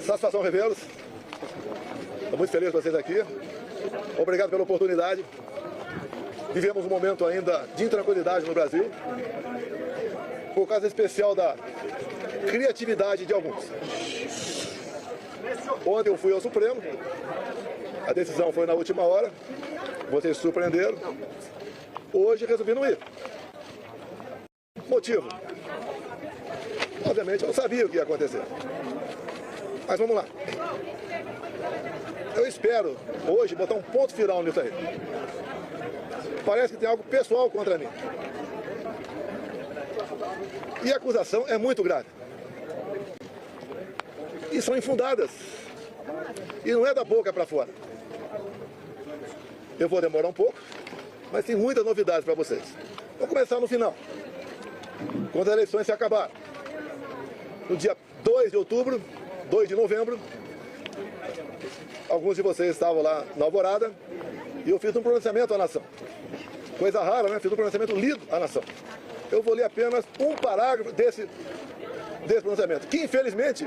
Satisfação revê-los. Estou muito feliz com vocês aqui. Obrigado pela oportunidade. Vivemos um momento ainda de intranquilidade no Brasil, por causa especial da criatividade de alguns. Ontem eu fui ao Supremo, a decisão foi na última hora, vocês se surpreenderam. Hoje resolvi não ir. Motivo? Obviamente eu sabia o que ia acontecer. Mas vamos lá. Eu espero hoje botar um ponto final nisso aí. Parece que tem algo pessoal contra mim. E a acusação é muito grave. E são infundadas. E não é da boca para fora. Eu vou demorar um pouco, mas tem muitas novidades para vocês. Vou começar no final. Quando as eleições se acabarem. No dia 2 de outubro, 2 de novembro, alguns de vocês estavam lá na Alvorada e eu fiz um pronunciamento à nação. Coisa rara, né? Fiz um pronunciamento lido à nação. Eu vou ler apenas um parágrafo desse pronunciamento, que infelizmente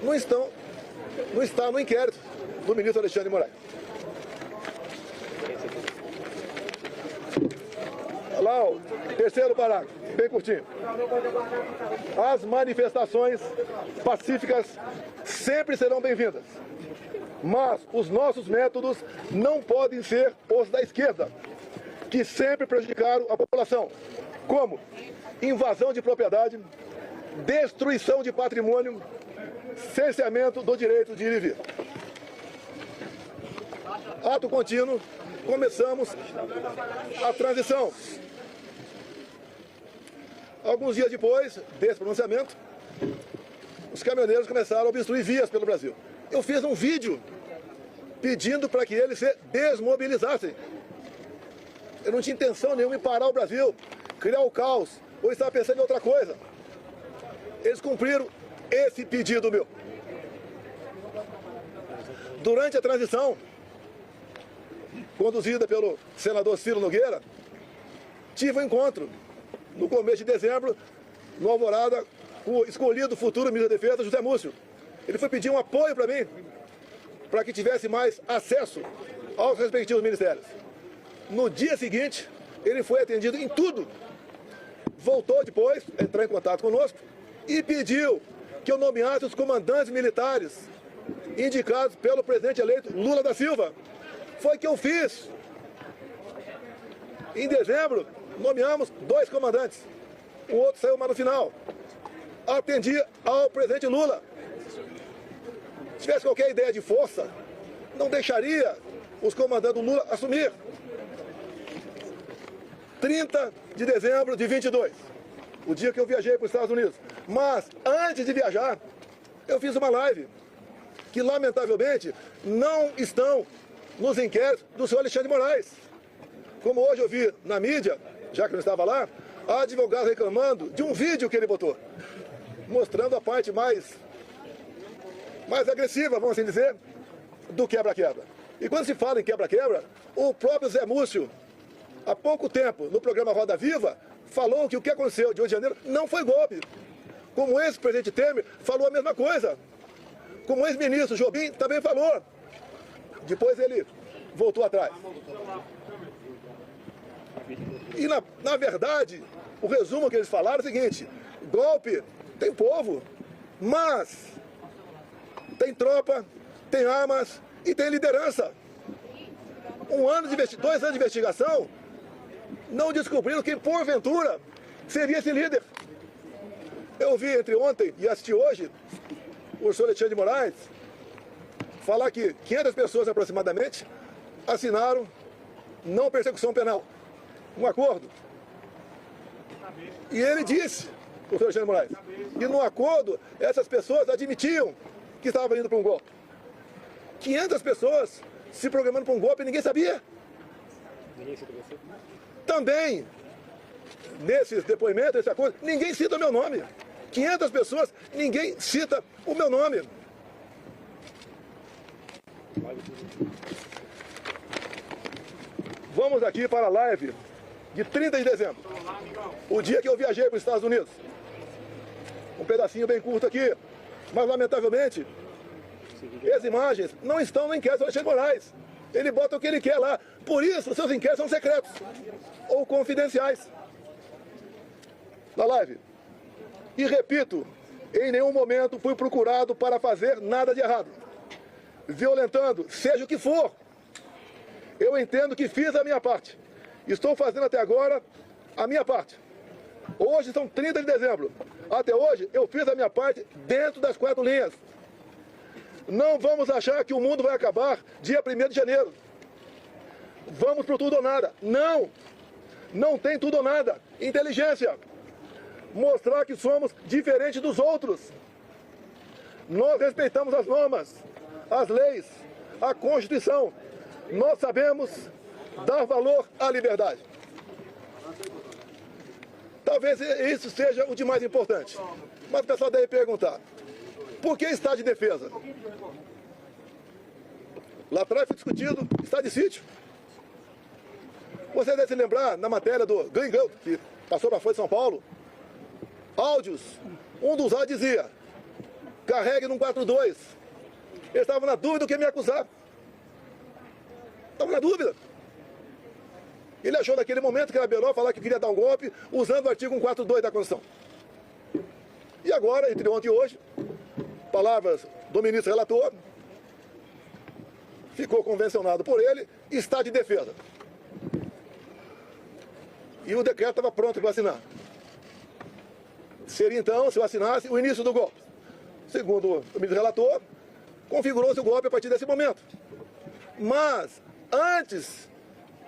não está no inquérito do ministro Alexandre de Moraes. Lá, o terceiro parágrafo, bem curtinho. As manifestações pacíficas sempre serão bem-vindas, mas os nossos métodos não podem ser os da esquerda, que sempre prejudicaram a população, como invasão de propriedade, destruição de patrimônio, cerceamento do direito de ir e vir. Ato contínuo, começamos a transição. Alguns dias depois desse pronunciamento, os caminhoneiros começaram a obstruir vias pelo Brasil. Eu fiz um vídeo pedindo para que eles se desmobilizassem. Eu não tinha intenção nenhuma em parar o Brasil, criar o caos, ou estava pensando em outra coisa. Eles cumpriram esse pedido meu. Durante a transição, conduzida pelo senador Ciro Nogueira, tive um encontro no começo de dezembro, no Alvorada, com o escolhido futuro ministro da Defesa, José Múcio. Ele foi pedir um apoio para mim, para que tivesse mais acesso aos respectivos ministérios. No dia seguinte, ele foi atendido em tudo. Voltou depois, entrou em contato conosco e pediu que eu nomeasse os comandantes militares indicados pelo presidente eleito Lula da Silva. Foi o que eu fiz. Em dezembro, nomeamos 2 comandantes. O outro saiu mais no final. Atendi ao presidente Lula. Se tivesse qualquer ideia de força, não deixaria os comandantes do Lula assumir. 30 de dezembro de 22, o dia que eu viajei para os Estados Unidos. Mas, antes de viajar, eu fiz uma live que, lamentavelmente, não estão nos inquéritos do senhor Alexandre de Moraes. Como hoje eu vi na mídia, já que não estava lá, a advogada reclamando de um vídeo que ele botou, mostrando a parte mais agressiva, vamos assim dizer, do quebra-quebra. E quando se fala em quebra-quebra, o próprio Zé Múcio, há pouco tempo, no programa Roda Viva, falou que o que aconteceu de 8 de janeiro não foi golpe. Como o ex-presidente Temer falou a mesma coisa. Como o ex-ministro Jobim também falou. Depois ele voltou atrás. E, na verdade, o resumo que eles falaram é o seguinte: golpe tem povo, mas tem tropa, tem armas e tem liderança. 2 anos de investigação não descobriram quem, porventura, seria esse líder. Eu vi entre ontem e assisti hoje o senhor Alexandre de Moraes falar que 500 pessoas aproximadamente assinaram não persecução penal, um acordo. E ele disse, o senhor Alexandre de Moraes, que no acordo essas pessoas admitiam que estavam indo para um golpe. 500 pessoas se programando para um golpe e ninguém sabia. Também, nesses depoimentos, nesse acordo, ninguém cita o meu nome. 500 pessoas, ninguém cita o meu nome. Vamos aqui para a live de 30 de dezembro, o dia que eu viajei para os Estados Unidos. Um pedacinho bem curto aqui, mas lamentavelmente As imagens não estão no inquérito do Alexandre de Moraes. Ele bota o que ele quer lá. Por isso, seus inquéritos são secretos ou confidenciais. Na live. E repito, em nenhum momento fui procurado para fazer nada de errado, violentando, seja o que for. Eu entendo que fiz a minha parte. Estou fazendo até agora a minha parte. Hoje são 30 de dezembro. Até hoje, eu fiz a minha parte dentro das 4 linhas. Não vamos achar que o mundo vai acabar dia 1º de janeiro. Vamos pro tudo ou nada. Não! Não tem tudo ou nada. Inteligência. Mostrar que somos diferentes dos outros. Nós respeitamos as normas, as leis, a Constituição. Nós sabemos dar valor à liberdade. Talvez isso seja o de mais importante. Mas o pessoal deve perguntar, por que estado de defesa? Lá atrás foi discutido estado de sítio. Você deve se lembrar, na matéria do Gringão, que passou para a Folha de São Paulo, áudios, um dos áudios dizia, carregue no 42. Ele estava na dúvida do que me acusar. Estava na dúvida. Ele achou naquele momento que era melhor falar que queria dar um golpe usando o artigo 142 da Constituição. E agora, entre ontem e hoje, palavras do ministro relator, ficou convencionado por ele, está de defesa. E o decreto estava pronto para assinar. Seria então, se eu assinasse, o início do golpe. Segundo o ministro relator, configurou-se o golpe a partir desse momento. Mas, antes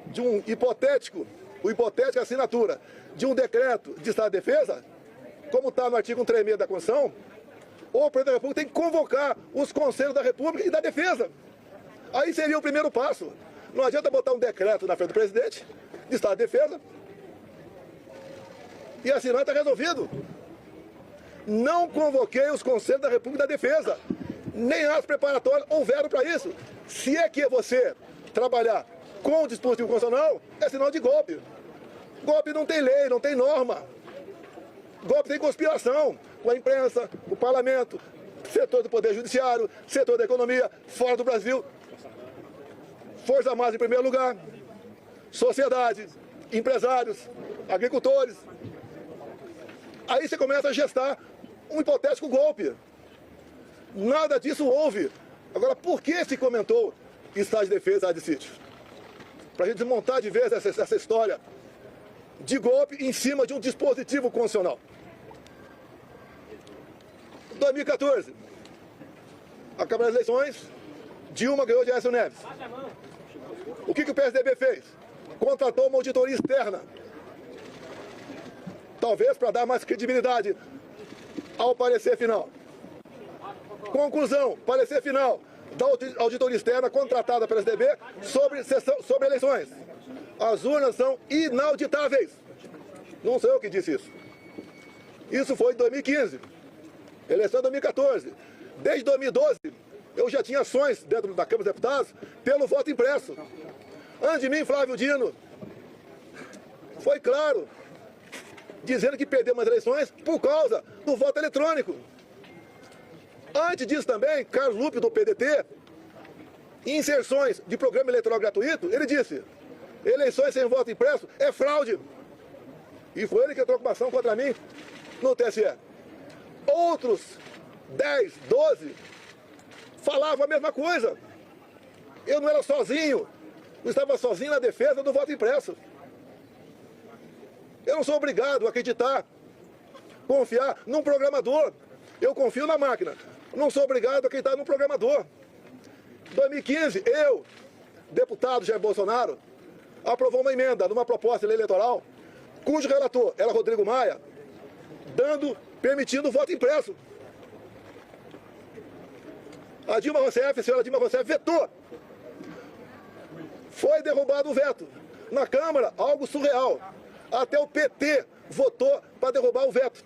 de uma hipotética assinatura de um decreto de estado de defesa, como está no artigo 136 da Constituição, o presidente da República tem que convocar os conselhos da República e da Defesa. Aí seria o primeiro passo. Não adianta botar um decreto na frente do presidente de estado de defesa e assinar, está resolvido. Não convoquei os conselhos da República e da Defesa. Nem as preparatórias houveram para isso. Se é que você trabalhar com o dispositivo constitucional, é sinal de golpe. Golpe não tem lei, não tem norma. Golpe tem conspiração com a imprensa, o parlamento, setor do Poder Judiciário, setor da economia, fora do Brasil. Força Armada em primeiro lugar, sociedade, empresários, agricultores. Aí você começa a gestar um hipotético golpe. Nada disso houve. Agora, por que se comentou estado de defesa de sítio? Para a gente desmontar de vez essa história de golpe em cima de um dispositivo constitucional. 2014, acabaram as eleições, Dilma ganhou de Aécio Neves. O que o PSDB fez? Contratou uma auditoria externa. Talvez para dar mais credibilidade ao parecer final. Conclusão, parecer final da auditoria externa contratada pela PSDB sobre eleições. As urnas são inauditáveis. Não sou eu que disse isso. Isso foi em 2015. Eleição de 2014. Desde 2012, eu já tinha ações dentro da Câmara dos Deputados pelo voto impresso. Antes de mim, Flávio Dino foi claro, dizendo que perdemos as eleições por causa do voto eletrônico. Antes disso também, Carlos Lupe, do PDT, em inserções de programa eleitoral gratuito, ele disse, eleições sem voto impresso é fraude. E foi ele que entrou com uma ação contra mim no TSE. Outros 10, 12 falavam a mesma coisa. Eu não era sozinho, eu estava sozinho na defesa do voto impresso. Eu não sou obrigado a acreditar, confiar num programador. Eu confio na máquina. Não sou obrigado a acreditar num programador. Em 2015, eu, deputado Jair Bolsonaro, aprovou uma emenda numa proposta de lei eleitoral, cujo relator era Rodrigo Maia, permitindo o voto impresso. A senhora Dilma Rousseff vetou. Foi derrubado o veto. Na Câmara, algo surreal. Até o PT votou para derrubar o veto.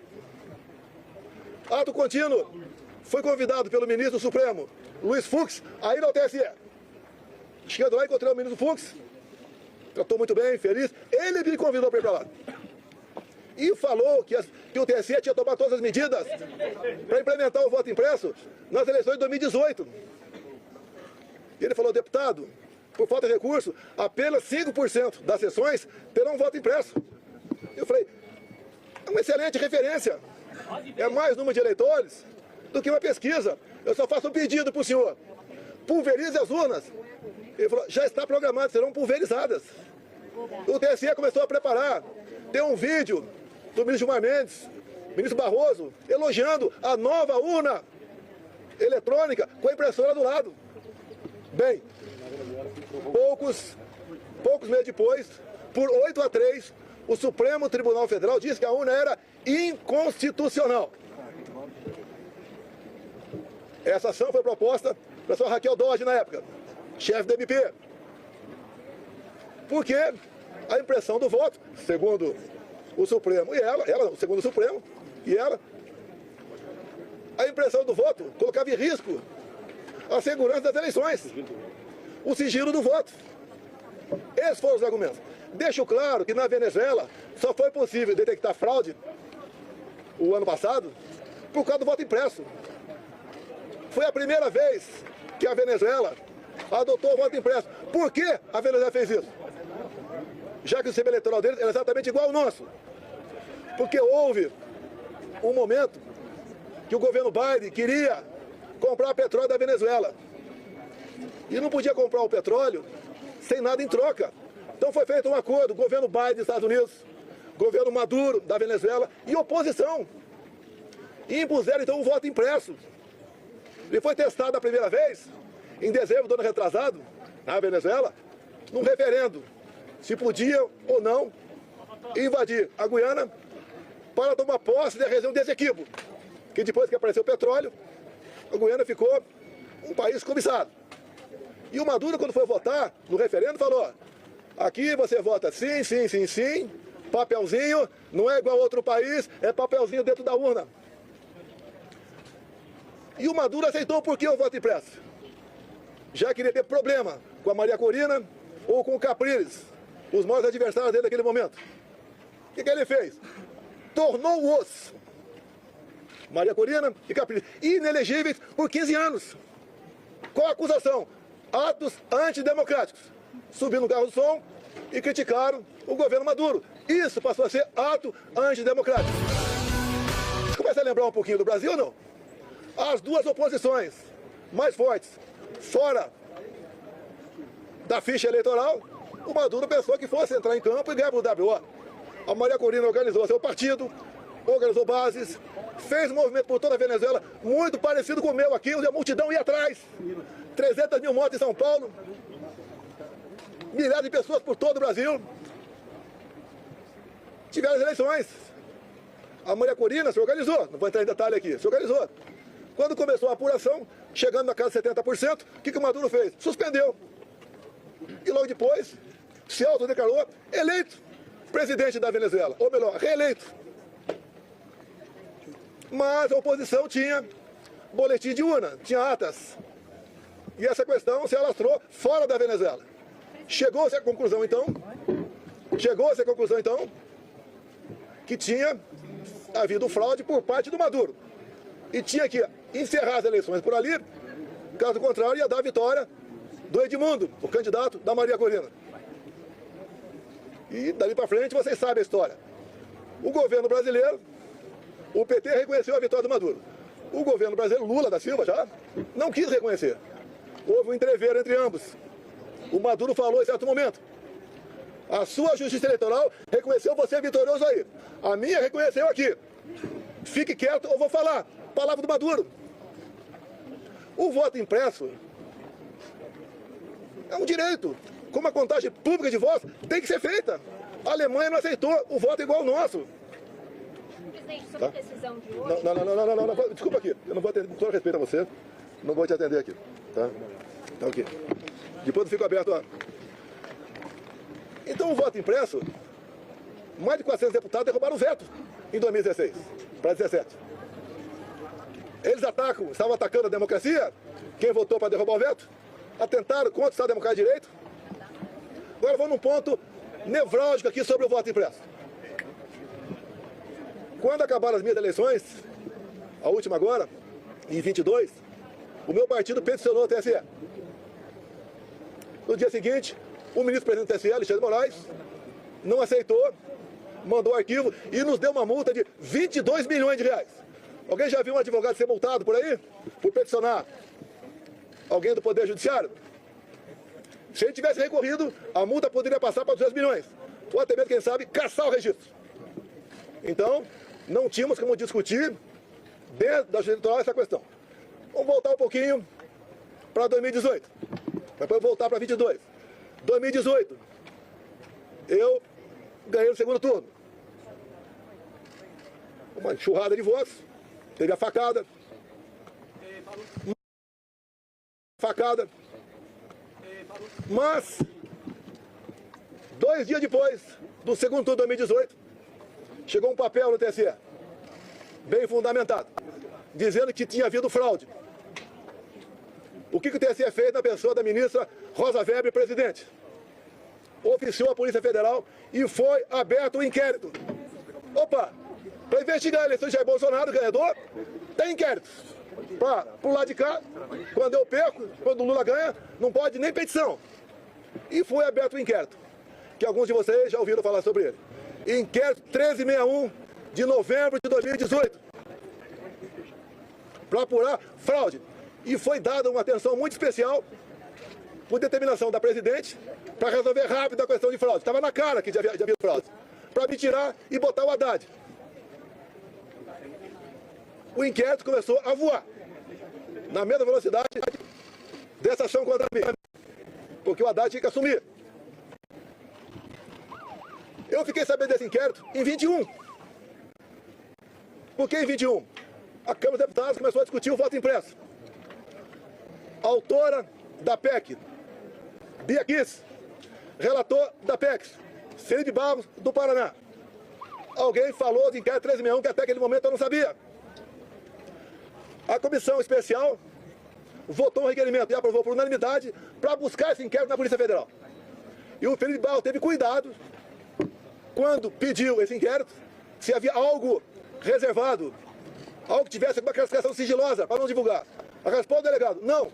Ato contínuo. Foi convidado pelo ministro do Supremo, Luiz Fux, a ir ao TSE. Chegando lá, encontrei o ministro Fux. Tratou muito bem, feliz. Ele me convidou para ir para lá. e falou que o TSE tinha tomado todas as medidas para implementar o voto impresso nas eleições de 2018. E ele falou, deputado, por falta de recurso, apenas 5% das sessões terão voto impresso. Eu falei, é uma excelente referência. É mais número de eleitores do que uma pesquisa. Eu só faço um pedido para o senhor. Pulverize as urnas. Ele falou, já está programado, serão pulverizadas. O TSE começou a preparar. Tem um vídeo do ministro Gilmar Mendes, ministro Barroso, elogiando a nova urna eletrônica com a impressora do lado. Bem, poucos meses depois, por 8-3, o Supremo Tribunal Federal disse que a urna era inconstitucional. Essa ação foi proposta pela senhora Raquel Dodge na época, chefe do MP. Porque a impressão do voto, segundo o Supremo e ela segundo o Supremo e ela, a impressão do voto colocava em risco a segurança das eleições, o sigilo do voto. Esses foram os argumentos. Deixo claro que na Venezuela só foi possível detectar fraude o ano passado por causa do voto impresso. Foi a primeira vez que a Venezuela adotou o voto impresso. Por que a Venezuela fez isso? Já que o sistema eleitoral deles era exatamente igual ao nosso. Porque houve um momento que o governo Biden queria comprar petróleo da Venezuela. E não podia comprar o petróleo sem nada em troca. Então foi feito um acordo, governo Biden dos Estados Unidos, governo Maduro da Venezuela e oposição. E impuseram então um voto impresso. Ele foi testado a primeira vez, em dezembro do ano retrasado, na Venezuela, num referendo, se podia ou não invadir a Guiana para tomar posse da região desse equívoco. Que depois que apareceu o petróleo, a Guiana ficou um país cobiçado. E o Maduro, quando foi votar no referendo, falou, aqui você vota sim, sim, sim, sim, papelzinho, não é igual a outro país, é papelzinho dentro da urna. E o Maduro aceitou por que o voto impresso? Já queria ter problema com a Maria Corina ou com o Capriles, os maiores adversários dele naquele momento. O que ele fez? Tornou-os, Maria Corina e Capriles, inelegíveis por 15 anos. Qual a acusação? Atos antidemocráticos. Subiram no carro do som e criticaram o governo Maduro. Isso passou a ser ato antidemocrático. Começa a lembrar um pouquinho do Brasil ou não? As duas oposições mais fortes, fora da ficha eleitoral, o Maduro pensou que fosse entrar em campo e ganhar o WO. A Maria Corina organizou seu partido, organizou bases, fez um movimento por toda a Venezuela, muito parecido com o meu aqui, onde a multidão ia atrás. 300 mil mortes em São Paulo, milhares de pessoas por todo o Brasil. Tiveram as eleições. A Maria Corina se organizou, não vou entrar em detalhe aqui, se organizou. Quando começou a apuração, chegando na casa de 70%, o que o Maduro fez? Suspendeu. E logo depois, se autodeclarou eleito presidente da Venezuela, ou melhor, reeleito. Mas a oposição tinha boletim de urna, tinha atas. E essa questão se alastrou fora da Venezuela. Chegou-se à conclusão, então, que tinha havido fraude por parte do Maduro. E tinha que encerrar as eleições por ali, caso contrário, ia dar a vitória do Edmundo, o candidato da Maria Corina. E dali para frente vocês sabem a história. O governo brasileiro, o PT reconheceu a vitória do Maduro. O governo brasileiro, Lula da Silva, já não quis reconhecer. Houve um entreveiro entre ambos. O Maduro falou em certo momento, a sua justiça eleitoral reconheceu você vitorioso aí. A minha reconheceu aqui. Fique quieto ou vou falar. Palavra do Maduro. O voto impresso é um direito. Como a contagem pública de votos tem que ser feita. A Alemanha não aceitou o voto igual ao nosso. Presidente, sobre a decisão de hoje... Não. Desculpa aqui. Eu não vou atender, com todo respeito a você. Não vou te atender aqui. Tá? Tá ok. Depois eu fico aberto a... Então o voto impresso, mais de 400 deputados derrubaram o veto em 2016 para 2017. Eles estavam atacando a democracia, quem votou para derrubar o veto, atentaram contra o Estado Democrático de Direito. Agora vamos num ponto nevrálgico aqui sobre o voto impresso. Quando acabaram as minhas eleições, a última agora, em 22, o meu partido peticionou o TSE. No dia seguinte, o ministro-presidente do TSE, Alexandre de Moraes, não aceitou, mandou arquivo e nos deu uma multa de 22 milhões de reais. Alguém já viu um advogado ser multado por aí? Por peticionar alguém do Poder Judiciário? Se ele tivesse recorrido, a multa poderia passar para 200 milhões. Ou até mesmo, quem sabe, caçar o registro. Então, não tínhamos como discutir dentro da Justiça Eleitoral essa questão. Vamos voltar um pouquinho para 2018. Depois voltar para 22. 2018, eu ganhei no segundo turno. Uma enxurrada de votos. Teve a facada. Mas, 2 dias depois do segundo turno de 2018, chegou um papel no TSE, bem fundamentado, dizendo que tinha havido fraude. O que o TSE fez na pessoa da ministra Rosa Weber, presidente? Oficiou a Polícia Federal e foi aberto um inquérito. Opa, para investigar a eleição de Jair Bolsonaro, ganhador, tem inquérito. Pro lado de cá, quando eu perco, quando o Lula ganha, não pode nem petição. E foi aberto um inquérito, que alguns de vocês já ouviram falar sobre ele. Inquérito 1361 de novembro de 2018. Para apurar fraude. E foi dada uma atenção muito especial, por determinação da presidente, para resolver rápido a questão de fraude. Estava na cara que já havia fraude. Para me tirar e botar o Haddad. O inquérito começou a voar. Na mesma velocidade dessa ação contra mim. Porque o Haddad tinha que assumir. Eu fiquei sabendo desse inquérito em 21. Por que em 21? A Câmara dos Deputados começou a discutir o voto impresso. A autora da PEC, Bia Kicis, relator da PEC, Ciro de Barros, do Paraná. Alguém falou de inquérito 1361 que até aquele momento eu não sabia. A comissão especial votou um requerimento e aprovou por unanimidade para buscar esse inquérito na Polícia Federal. E o Felipe Barros teve cuidado, quando pediu esse inquérito, se havia algo reservado, algo que tivesse uma classificação sigilosa para não divulgar. A resposta do delegado, não.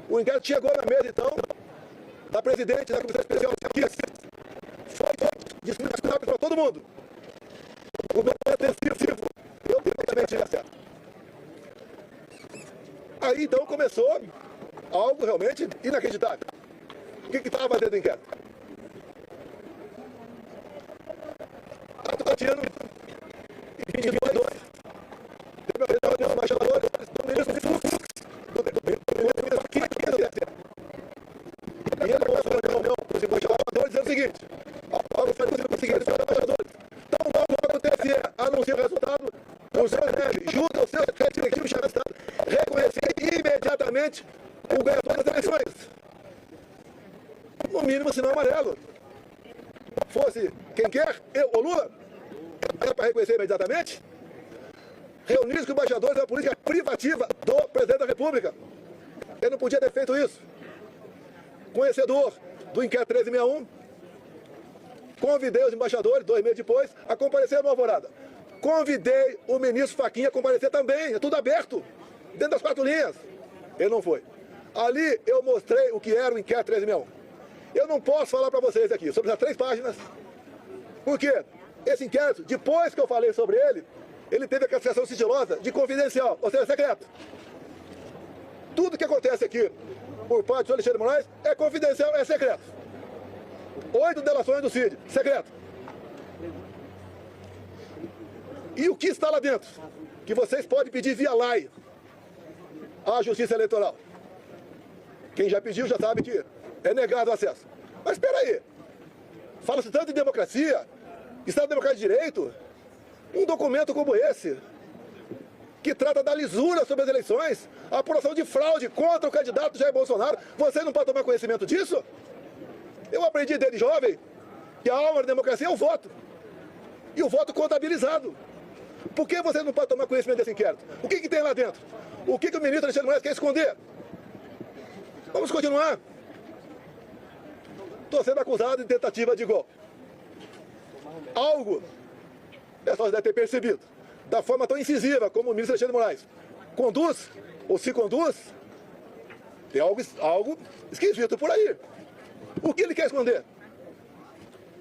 O inquérito chegou na mesa, então, da presidente da comissão especial aqui. Foi disponibilizado para todo mundo. O meu intensivo, eu também tive acesso. Aí, então, começou algo realmente inacreditável. O que estava dentro do inquérito? Ato cotidiano, em 22, teve uma reunião do embaixador do ministro de Fluxo, do ministro aqui do TSE. E ele começou a reunião com os embaixadores dizendo o seguinte, então logo o TSE anuncia o resultado, o senhor deve, junto ao seu secretário diretivo de Estado, reconhecer imediatamente o ganhador das eleições. No mínimo, sinal amarelo. Fosse quem quer, eu ou Lula, era para reconhecer imediatamente. Reunir-se com embaixadores é uma política privativa do presidente da República. Ele não podia ter feito isso. Conhecedor do inquérito 1361, convidei os embaixadores, 2 meses depois, a comparecer no Alvorada. Convidei o ministro Fachin a comparecer também, é tudo aberto, dentro das 4 linhas. Ele não foi. Ali eu mostrei o que era o inquérito 1361. Eu não posso falar para vocês aqui sobre as 3 páginas, porque esse inquérito, depois que eu falei sobre ele, ele teve a classificação sigilosa de confidencial, ou seja, secreto. Tudo que acontece aqui por parte do Alexandre de Moraes é confidencial, é secreto. 8 delações do CID, secreto. E o que está lá dentro? Que vocês podem pedir via LAI à Justiça Eleitoral. Quem já pediu já sabe que é negado o acesso. Mas espera aí. Fala-se tanto de democracia, Estado Democrático de Direito, um documento como esse, que trata da lisura sobre as eleições, a apuração de fraude contra o candidato Jair Bolsonaro, você não pode tomar conhecimento disso? Eu aprendi desde jovem que a alma da democracia é o voto. E o voto contabilizado. Por que você não pode tomar conhecimento desse inquérito? O que tem lá dentro? O que o ministro Alexandre de Moraes quer esconder? Vamos continuar. Estou sendo acusado de tentativa de golpe. Algo pessoal já deve ter percebido, da forma tão incisiva como o ministro Alexandre de Moraes conduz, ou se conduz, tem algo esquisito por aí. O que ele quer esconder?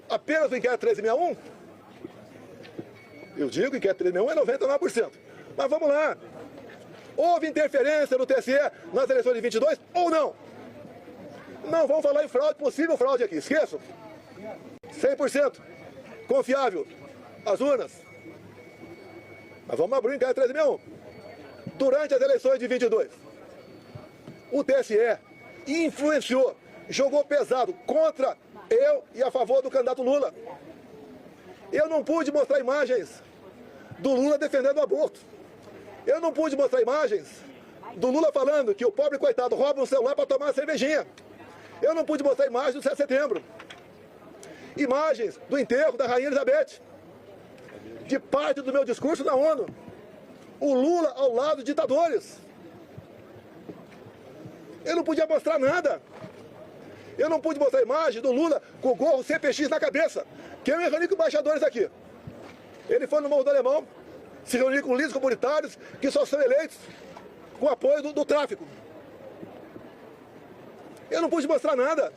Apenas o inquérito 1361? Eu digo que o inquérito 1361 é 99%. Mas vamos lá. Houve interferência no TSE nas eleições de 22 ou não? Não vamos falar em fraude, possível fraude aqui, esqueçam. 100% confiável as urnas. Mas vamos abrir o inquérito 1361. Durante as eleições de 22, o TSE influenciou, jogou pesado contra eu e a favor do candidato Lula. Eu não pude mostrar imagens do Lula defendendo o aborto. Eu não pude mostrar imagens do Lula falando que o pobre coitado rouba um celular para tomar uma cervejinha. Eu não pude mostrar imagens do 7 de setembro. Imagens do enterro da Rainha Elizabeth. De parte do meu discurso na ONU. O Lula ao lado de ditadores. Eu não podia mostrar nada. Eu não pude mostrar a imagem do Lula com o gorro CPX na cabeça, que eu me reuni com embaixadores aqui. Ele foi no Morro do Alemão, se reuniu com líderes comunitários que só são eleitos com apoio do tráfico. Eu não pude mostrar nada.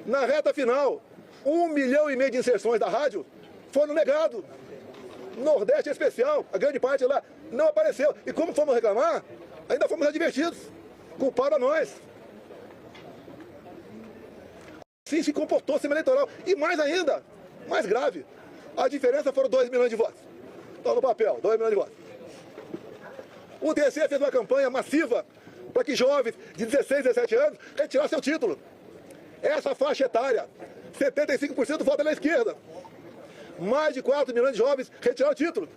Na reta final, 1,5 milhão de inserções da rádio foram negados. Nordeste especial, a grande parte lá não apareceu. E como fomos reclamar, ainda fomos advertidos. Culparam a nós. Assim se comportou o sistema eleitoral. E mais ainda, mais grave, a diferença foram 2 milhões de votos. Está no papel, 2 milhões de votos. O TSE fez uma campanha massiva para que jovens de 16, 17 anos retirassem seu título. Essa faixa etária, 75% vota na esquerda. Mais de 4 milhões de jovens retiraram o título.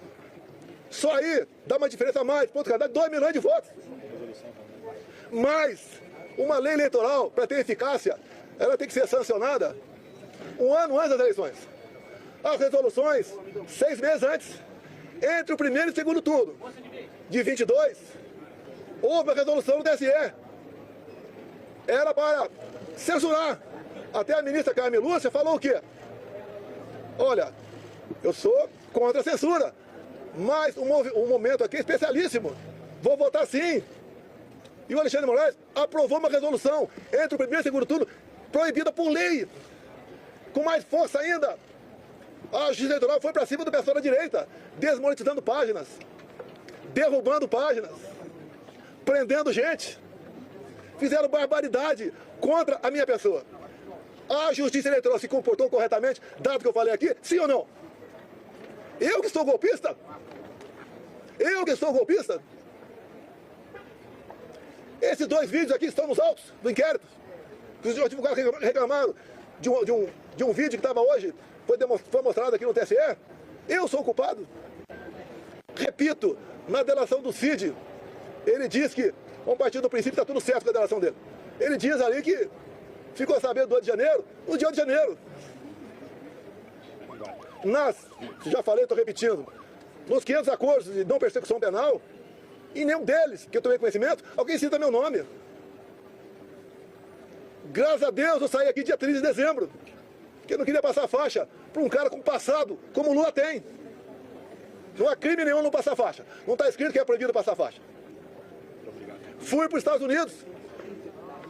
Só aí dá uma diferença a mais, ponto cada 2 milhões de votos. Mas uma lei eleitoral, para ter eficácia, ela tem que ser sancionada 1 ano antes das eleições. As resoluções, 6 meses antes. Entre o primeiro e o segundo turno de 22, houve a resolução do TSE. Era para censurar. Até a ministra Carmen Lúcia falou o quê? Olha, eu sou contra a censura, mas o momento aqui é especialíssimo. Vou votar sim. E o Alexandre de Moraes aprovou uma resolução entre o primeiro e o segundo turno, proibida por lei. Com mais força ainda, a Justiça Eleitoral foi para cima do pessoal da direita, desmonetizando páginas, derrubando páginas, prendendo gente. Fizeram barbaridade contra a minha pessoa. A Justiça Eleitoral se comportou corretamente, dado que eu falei aqui, sim ou não? Eu que sou golpista? Eu que sou golpista? Esses 2 vídeos aqui estão nos autos do inquérito. Os advogados reclamaram de um vídeo que estava hoje, foi mostrado aqui no TSE. Eu sou o culpado. Repito, na delação do Cid, ele diz que, vamos partir do princípio, está tudo certo com a delação dele. Ele diz ali que ficou sabendo do 8 de janeiro, no dia 8 de janeiro. Já falei, estou repetindo, nos 500 acordos de não persecução penal, em nenhum deles, que eu tomei conhecimento, alguém cita meu nome. Graças a Deus eu saí aqui dia 30 de dezembro, porque eu não queria passar faixa para um cara com passado, como o Lula tem. Não há crime nenhum não passar faixa. Não está escrito que é proibido passar faixa. Fui para os Estados Unidos.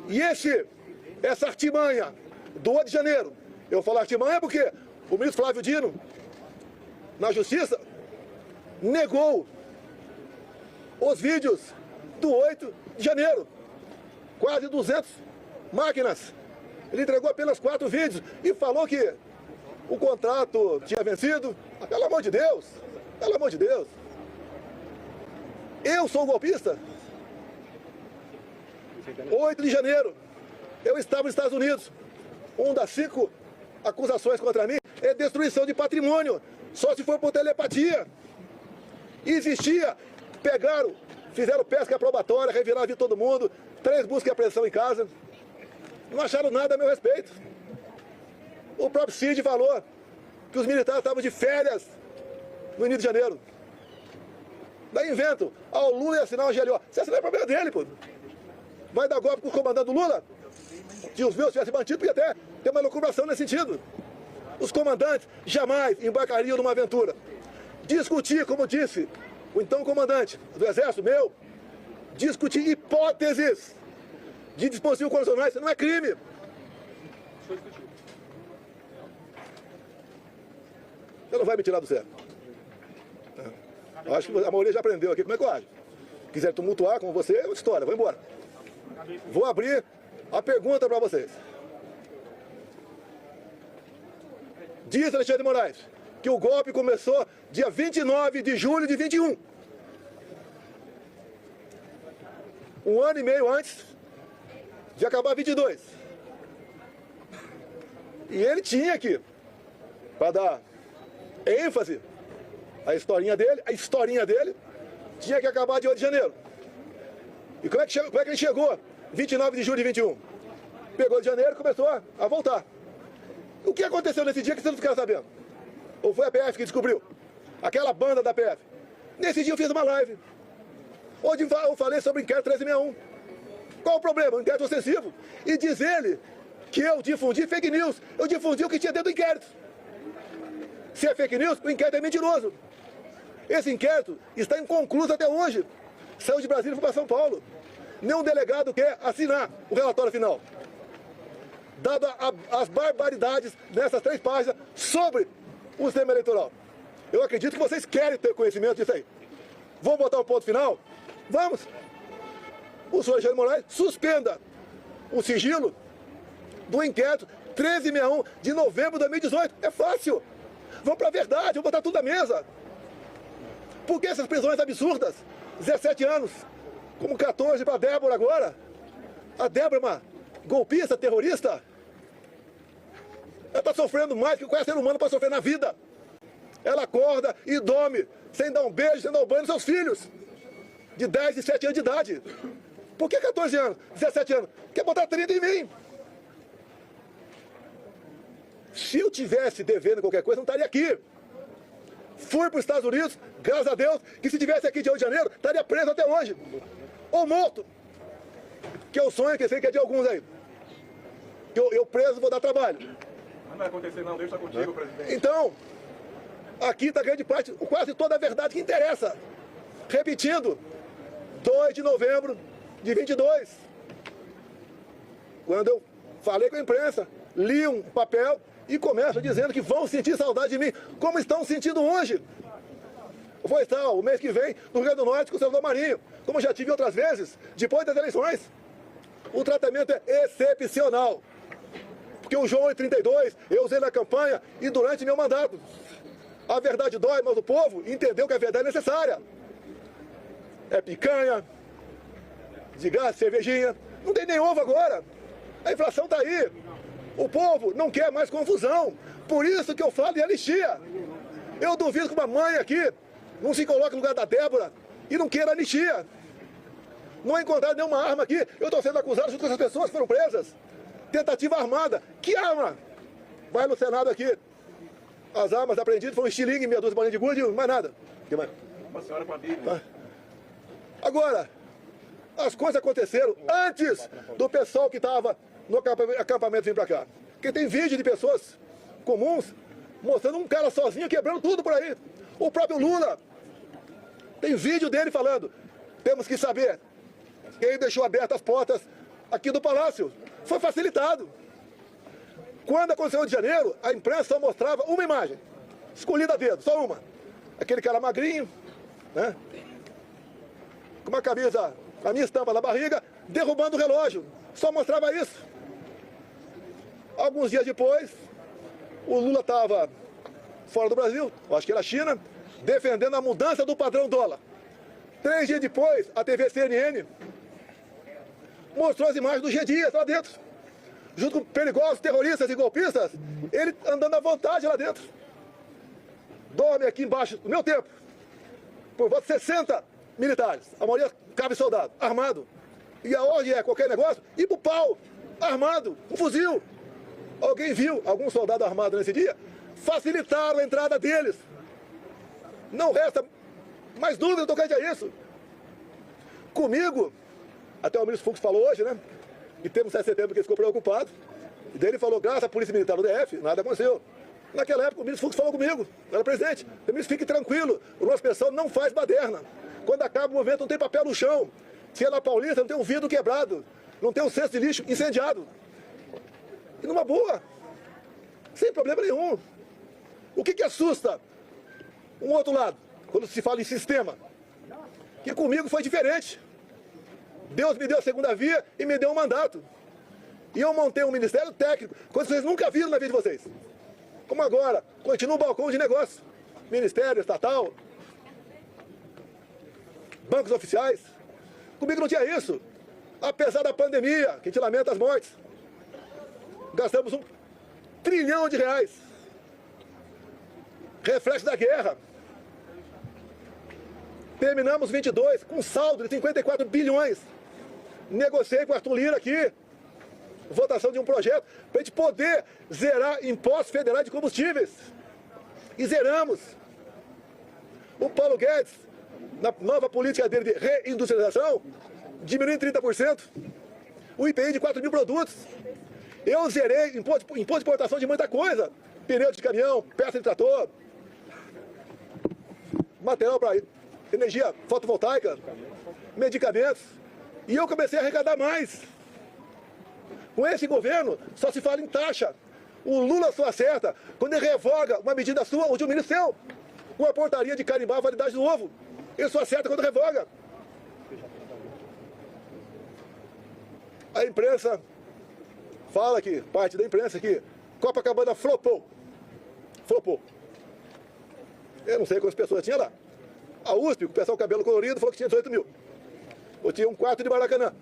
E essa artimanha do 8 de janeiro, eu falo artimanha porque o ministro Flávio Dino, na Justiça, negou os vídeos do 8 de janeiro. Quase 200 máquinas. Ele entregou apenas 4 vídeos e falou que o contrato tinha vencido. Pelo amor de Deus, pelo amor de Deus. Eu sou golpista? 8 de janeiro, eu estava nos Estados Unidos. Uma das 5 acusações contra mim é destruição de patrimônio, só se for por telepatia. Existia, fizeram pesca probatória, reviraram a vida de todo mundo, 3 buscas e apreensão em casa, não acharam nada a meu respeito. O próprio Cid falou que os militares estavam de férias no início de janeiro. Daí inventam, o Lula ia assinar o GLO. Se assinar é problema dele, pô. Vai dar golpe com o comandante do Lula? Se os meus tivessem mantido, podia até ter uma elucubração nesse sentido. Os comandantes jamais embarcariam numa aventura. Discutir, como disse o então comandante do Exército, discutir hipóteses de dispositivos condicionais não é crime. Você não vai me tirar do sério. Eu acho que a maioria já aprendeu aqui como é que eu acho. Quiser tumultuar com você, é outra história, vou embora. Vou abrir a pergunta para vocês. Diz Alexandre de Moraes que o golpe começou dia 29 de julho de 21. Um ano e meio antes de acabar 22. E ele tinha aqui, para dar ênfase à historinha dele, tinha que acabar de 8 de janeiro. E como é que ele chegou 29 de julho de 21? Pegou de janeiro e começou a voltar. O que aconteceu nesse dia que vocês não ficaram sabendo? Ou foi a PF que descobriu? Aquela banda da PF. Nesse dia eu fiz uma live, onde eu falei sobre o inquérito 1361. Qual o problema? Um inquérito ostensivo. E diz ele que eu difundi fake news. Eu difundi o que tinha dentro do inquérito. Se é fake news, o inquérito é mentiroso. Esse inquérito está inconcluso até hoje. Saiu de Brasília e foi para São Paulo. Nenhum delegado quer assinar o relatório final. Dado as barbaridades nessas 3 páginas sobre o sistema eleitoral. Eu acredito que vocês querem ter conhecimento disso aí. Vamos botar um ponto final? Vamos. O senhor Alexandre de Moraes suspenda o sigilo do inquérito 1361 de novembro de 2018. É fácil. Vamos para a verdade, vamos botar tudo na mesa. Por que essas prisões absurdas? 17 anos, como 14 para a Débora agora. A Débora é uma golpista, terrorista. Ela está sofrendo mais que qualquer ser humano para sofrer na vida. Ela acorda e dorme, sem dar um beijo, sem dar um banho nos seus filhos. De 10 e 7 anos de idade. Por que 14 anos, 17 anos? Quer botar 30 em mim? Se eu tivesse devendo qualquer coisa, não estaria aqui. Fui para os Estados Unidos, graças a Deus, que se tivesse aqui de 8 de janeiro, estaria preso até hoje. Ou morto. Que é o sonho que eu sei que é de alguns aí. Que eu preso vou dar trabalho. Não vai acontecer não, deixa contigo, presidente. Então, aqui está grande parte, quase toda a verdade que interessa. Repetindo, 2 de novembro de 22. Quando eu falei com a imprensa, li um papel e começo dizendo que vão sentir saudade de mim, como estão sentindo hoje. Eu vou estar o mês que vem no Rio Grande do Norte com o senador Marinho, como já tive outras vezes, depois das eleições. O tratamento é excepcional. Porque o João em 32, eu usei na campanha e durante meu mandato. A verdade dói, mas o povo entendeu que a verdade é necessária. É picanha, de gás, cervejinha. Não tem nem ovo agora. A inflação está aí. O povo não quer mais confusão. Por isso que eu falo em anistia. Eu duvido que uma mãe aqui não se coloque no lugar da Débora e não queira anistia. Não encontraram nenhuma arma aqui. Eu estou sendo acusado junto com essas pessoas que foram presas. Tentativa armada. Que arma? Vai no Senado aqui. As armas apreendidas foram estilingue, meia dúzia de bolinha de gude, mais nada. Que mais? Uma senhora com a Bíblia. Agora, as coisas aconteceram antes do pessoal que estava no acampamento vir para cá. Porque tem vídeo de pessoas comuns mostrando um cara sozinho quebrando tudo por aí. O próprio Lula. Tem vídeo dele falando, temos que saber quem deixou abertas as portas aqui do Palácio. Foi facilitado. Quando aconteceu de janeiro, a imprensa só mostrava uma imagem, escolhida a dedo, só uma. Aquele cara magrinho, né? Com uma camisa, a minha estampa na barriga, derrubando o relógio. Só mostrava isso. Alguns dias depois, o Lula estava fora do Brasil, eu acho que era a China, defendendo a mudança do padrão dólar. 3 dias depois, a TV CNN mostrou as imagens do G. Dias lá dentro. Junto com perigosos, terroristas e golpistas, ele andando à vontade lá dentro. Dorme aqui embaixo, no meu tempo, por volta de 60 militares. A maioria cabe soldado, armado. E a ordem é qualquer negócio, ir pro pau, armado, um fuzil. Alguém viu algum soldado armado nesse dia? Facilitaram a entrada deles. Não resta mais dúvida tocante a isso. Comigo, até o ministro Fux falou hoje, né? E temos 7 de setembro que ele ficou preocupado. E daí ele falou, graças à Polícia Militar do DF, nada aconteceu. Naquela época, o ministro Fux falou comigo, era presidente. O ministro, fique tranquilo, o nosso pessoal não faz baderna. Quando acaba o movimento, não tem papel no chão. Se é na Paulista, não tem um vidro quebrado, não tem um cesto de lixo incendiado. E numa boa, sem problema nenhum. O que assusta um outro lado, quando se fala em sistema? Que comigo foi diferente. Deus me deu a segunda via e me deu um mandato. E eu montei um ministério técnico, coisa que vocês nunca viram na vida de vocês. Como agora, continua o balcão de negócio. Ministério estatal, bancos oficiais. Comigo não tinha isso. Apesar da pandemia, que a gente lamenta as mortes. Gastamos R$1 trilhão. Reflexo da guerra. Terminamos 22 com saldo de 54 bilhões. Negociei com o Arthur Lira aqui. Votação de um projeto para a gente poder zerar impostos federais de combustíveis. E zeramos. O Paulo Guedes, na nova política dele de reindustrialização, diminuiu em 30%. O IPI de 4 mil produtos. Eu zerei imposto de importação de muita coisa. Pneu de caminhão, peça de trator, material para energia fotovoltaica, medicamentos. E eu comecei a arrecadar mais. Com esse governo, só se fala em taxa. O Lula só acerta quando ele revoga uma medida sua ou de um ministro seu, com a portaria de carimbar a validade do ovo. Ele só acerta quando revoga. A imprensa fala que, parte da imprensa que Copacabana flopou. Flopou. Eu não sei quantas pessoas tinha lá. A USP, o pessoal cabelo colorido, falou que tinha 18 mil. Ou tinha um quarto de Maracanã.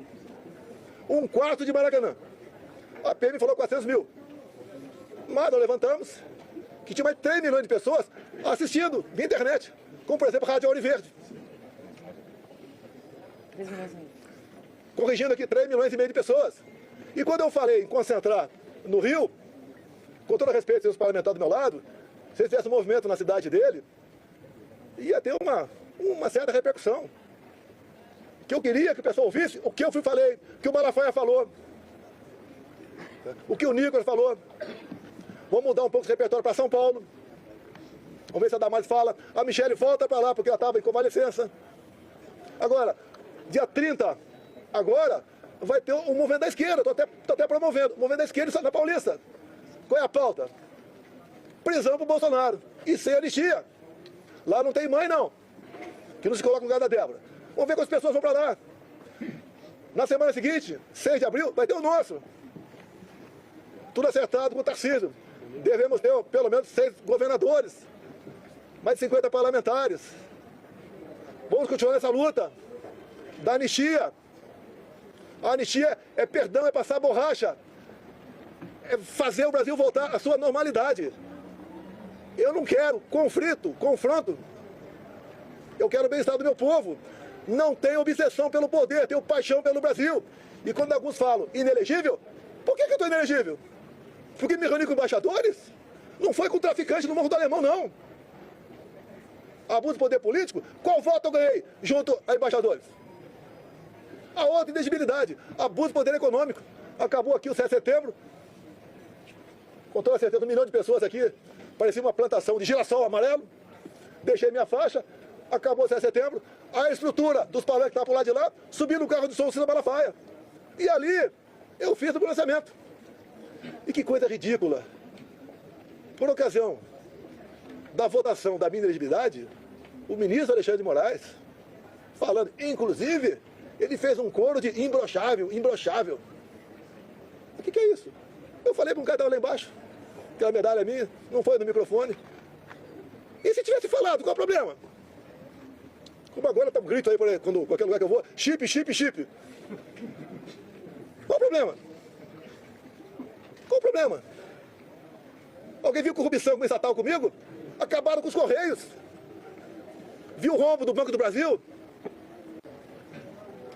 Um quarto de Maracanã. A PM falou 400 mil. Mas nós levantamos que tinha mais 3 milhões de pessoas assistindo via internet. Como, por exemplo, a Rádio Ouro Verde. 3 milhões e meio. Corrigindo aqui, 3 milhões e meio de pessoas. E quando eu falei em concentrar no Rio, com todo respeito aos parlamentares do meu lado, se ele tivesse um movimento na cidade dele, ia ter uma certa repercussão. Que eu queria que o pessoal ouvisse o que eu falei, o que o Malafaia falou, o que o Nicolas falou. Vamos mudar um pouco esse repertório para São Paulo. Vamos ver se a Damares fala. A Michele volta para lá, porque ela estava em convalescença. Agora, dia 30, agora, vai ter um movimento da esquerda. Estou até promovendo. O movimento da esquerda na Paulista. Qual é a pauta? Prisão para o Bolsonaro. E sem anistia. Lá não tem mãe, não. Que não se coloca no lugar da Débora. Vamos ver quantas pessoas vão para lá. Na semana seguinte, 6 de abril, vai ter o nosso. Tudo acertado com o Tarcísio. Devemos ter pelo menos 6 governadores. Mais de 50 parlamentares. Vamos continuar nessa luta da anistia. A anistia é perdão, é passar borracha. É fazer o Brasil voltar à sua normalidade. Eu não quero confronto. Eu quero o bem-estar do meu povo. Não tenho obsessão pelo poder, tenho paixão pelo Brasil. E quando alguns falam inelegível, por que eu estou inelegível? Porque me reuni com embaixadores? Não foi com traficante no Morro do Alemão, não. Abuso de poder político? Qual voto eu ganhei junto a embaixadores? A outra inelegibilidade, abuso de poder econômico. Acabou aqui o 7 de setembro. Com toda certeza, 1 milhão de pessoas aqui. Parecia uma plantação de girassol amarelo. Deixei minha faixa. Acabou o 7 de setembro. A estrutura dos palanques que estavam por lá de lá, subi no carro do som Cida Malafaia. E ali, eu fiz o pronunciamento. E que coisa ridícula. Por ocasião da votação da minha elegibilidade, o ministro Alexandre de Moraes, falando, inclusive, ele fez um coro de imbrochável. O que é isso? Eu falei para um cadão lá embaixo, aquela medalha minha, não foi no microfone. E se tivesse falado, qual é o problema? Como agora tá um grito aí, quando qualquer lugar que eu vou, chip. Qual o problema? Qual o problema? Alguém viu corrupção estatal comigo? Acabaram com os Correios. Viu o rombo do Banco do Brasil?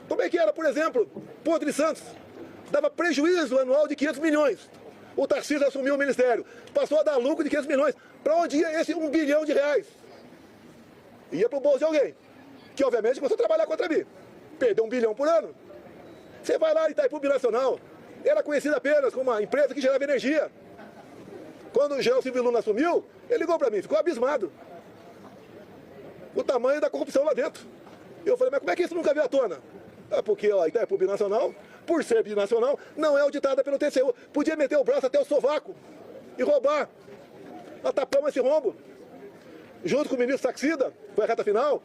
Como é que era, por exemplo, Porto de Santos? Dava prejuízo anual de 500 milhões. O Tarcísio assumiu o ministério. Passou a dar lucro de 500 milhões. Para onde ia esse R$1 bilhão? Ia para o bolso de alguém. Que, obviamente, começou a trabalhar contra mim. Perdeu R$1 bilhão por ano. Você vai lá em Itaipu Binacional. Era conhecida apenas como uma empresa que gerava energia. Quando o General Silvio Luna assumiu, ele ligou para mim, ficou abismado. O tamanho da corrupção lá dentro. Eu falei, mas como é que isso nunca veio à tona? É porque ó, Itaipu Binacional, por ser binacional, não é auditada pelo TCU. Podia meter o braço até o sovaco e roubar. Nós tapamos esse rombo. Junto com o ministro Saxida, foi a reta final,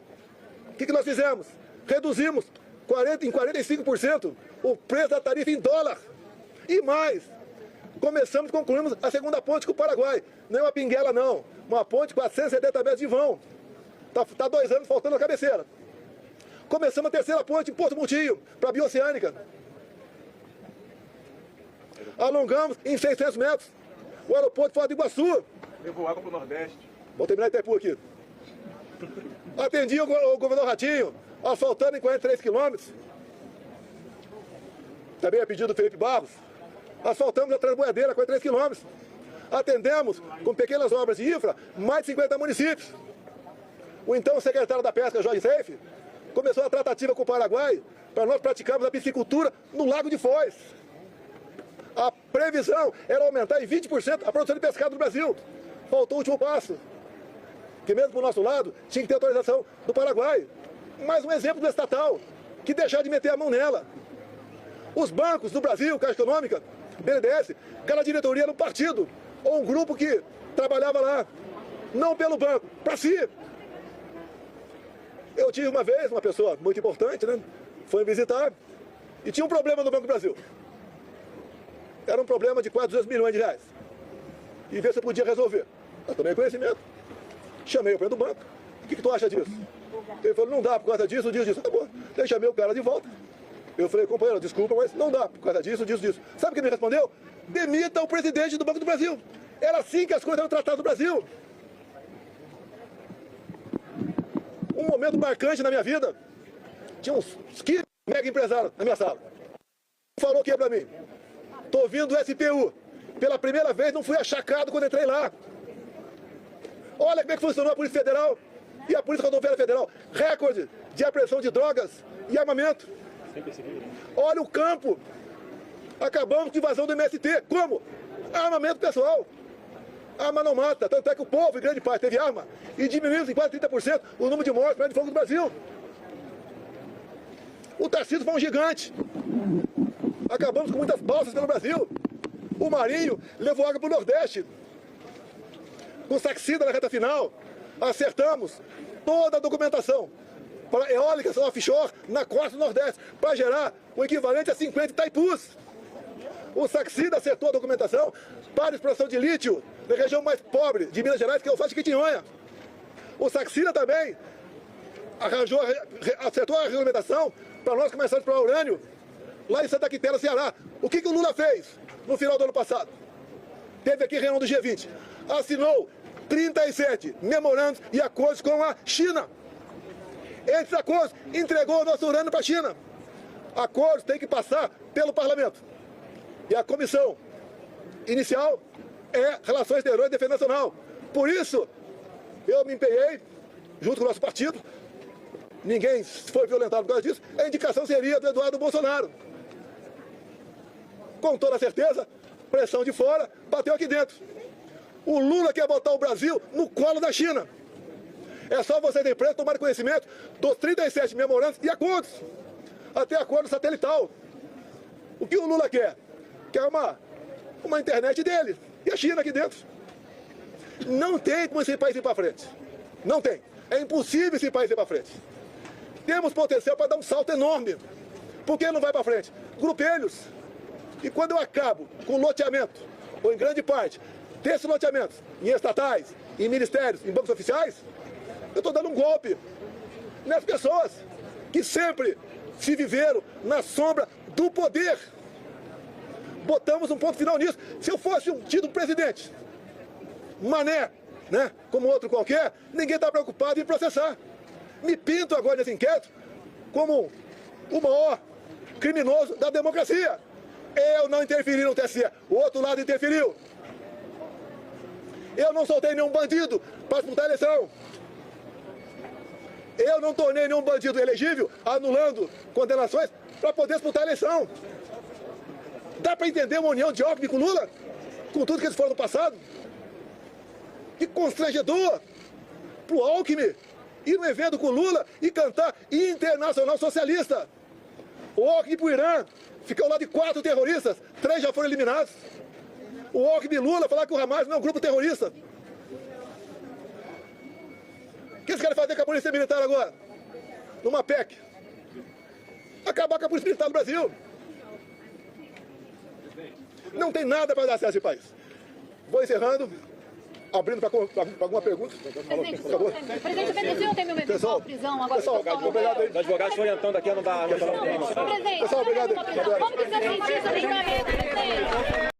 o que nós fizemos? Reduzimos em 45% o preço da tarifa em dólar. E mais, começamos e concluímos a segunda ponte com o Paraguai. Não é uma pinguela, não. Uma ponte com 470 metros de vão. Está 2 anos faltando a cabeceira. Começamos a terceira ponte em Porto Montinho, para a Bioceânica. Alongamos em 600 metros o aeroporto de Foz do Iguaçu. Levou água para o Nordeste. Vou terminar Itaipu aqui. Atendi o governador Ratinho, asfaltando em 43 quilômetros. Também a pedido do Felipe Barros. Asfaltamos a Transboiadeira, 43 quilômetros. Atendemos, com pequenas obras de infra, mais de 50 municípios. O então secretário da Pesca, Jorge Seife, começou a tratativa com o Paraguai para nós praticarmos a piscicultura no Lago de Foz. A previsão era aumentar em 20% a produção de pescado no Brasil. Faltou o último passo, que mesmo do nosso lado tinha que ter autorização do Paraguai. Mais um exemplo do estatal, que deixar de meter a mão nela. Os bancos do Brasil, Caixa Econômica, BNDES, cada diretoria era um partido, ou um grupo que trabalhava lá, não pelo banco, para si. Eu tive uma vez, uma pessoa muito importante, né? Foi me visitar e tinha um problema no Banco do Brasil. Era um problema de quase 200 milhões de reais. E ver se eu podia resolver. Eu tomei conhecimento. Chamei o presidente do banco. O que tu acha disso? Ele falou, não dá por causa disso, disso. Tá bom. Daí chamei o cara de volta. Eu falei, companheiro, desculpa, mas não dá por causa disso, disso. Sabe o que ele me respondeu? Demita o presidente do Banco do Brasil. Era assim que as coisas eram tratadas no Brasil. Um momento marcante na minha vida. Tinha uns 15 mega empresários na minha sala. Falou que é pra mim. Tô vindo do SPU. Pela primeira vez não fui achacado quando entrei lá. Olha como é que funcionou a Polícia Federal e a Polícia Rodoviária Federal. Recorde de apreensão de drogas e armamento. Olha o campo. Acabamos com a invasão do MST. Como? Armamento pessoal. Arma não mata. Tanto é que o povo, em grande parte, teve arma. E diminuiu em quase 30% o número de mortes por de fogo do Brasil. O Tarcísio foi um gigante. Acabamos com muitas balsas pelo Brasil. O Marinho levou água para o Nordeste. Com Saxida na reta final, acertamos toda a documentação para eólicas offshore na costa do Nordeste, para gerar o equivalente a 50 Itaipus. O Saxida acertou a documentação para a exploração de lítio na região mais pobre de Minas Gerais, que é o Vale de Quitinhonha. O Saxida também acertou a regulamentação para nós começarmos a explorar urânio lá em Santa Quitéria, Ceará. O que o Lula fez no final do ano passado? Teve aqui reunião do G20. Assinou 37 memorandos e acordos com a China. Esses acordos entregou o nosso urânio para a China. Acordos têm que passar pelo parlamento. E a comissão inicial é Relações Exteriores e Defesa Nacional. Por isso, eu me empenhei, junto com o nosso partido, ninguém foi violentado por causa disso, a indicação seria do Eduardo Bolsonaro. Com toda certeza, pressão de fora, bateu aqui dentro. O Lula quer botar o Brasil no colo da China. É só vocês da imprensa tomarem conhecimento dos 37 memorandos e acordos, até acordo satelital. O que o Lula quer? Quer uma internet dele. E a China aqui dentro. Não tem como esse país ir para frente. Não tem. É impossível esse país ir para frente. Temos potencial para dar um salto enorme. Por que não vai para frente? Grupelhos. E quando eu acabo com loteamento, ou em grande parte, desses loteamentos, em estatais, em ministérios, em bancos oficiais, eu estou dando um golpe nas pessoas que sempre se viveram na sombra do poder. Botamos um ponto final nisso. Se eu fosse tido presidente, mané, né, como outro qualquer, ninguém está preocupado em processar. Me pinto agora nesse inquérito como o maior criminoso da democracia. Eu não interferi no TSE, o outro lado interferiu. Eu não soltei nenhum bandido para disputar a eleição. Eu não tornei nenhum bandido elegível, anulando condenações para poder disputar a eleição. Dá para entender uma união de Alckmin com Lula? Com tudo que eles foram no passado? Que constrangedor pro Alckmin ir no evento com Lula e cantar Internacional Socialista. O Alckmin pro Irã ficar ao lado de 4 terroristas, 3 já foram eliminados. O Alckmin e Lula falar que o Hamas não é um grupo terrorista. O que eles querem fazer com a Polícia Militar agora? Numa PEC. Acabar com a Polícia Militar do Brasil. Não tem nada para dar certo esse país. Vou encerrando, abrindo para alguma pergunta. Presidente, o senhor tem uma prisão agora? Pessoal, obrigado aí. Os advogados orientando aqui a não dar... Presidente, Pessoal, obrigado aí. como que você sentiu esse julgamento, presidente?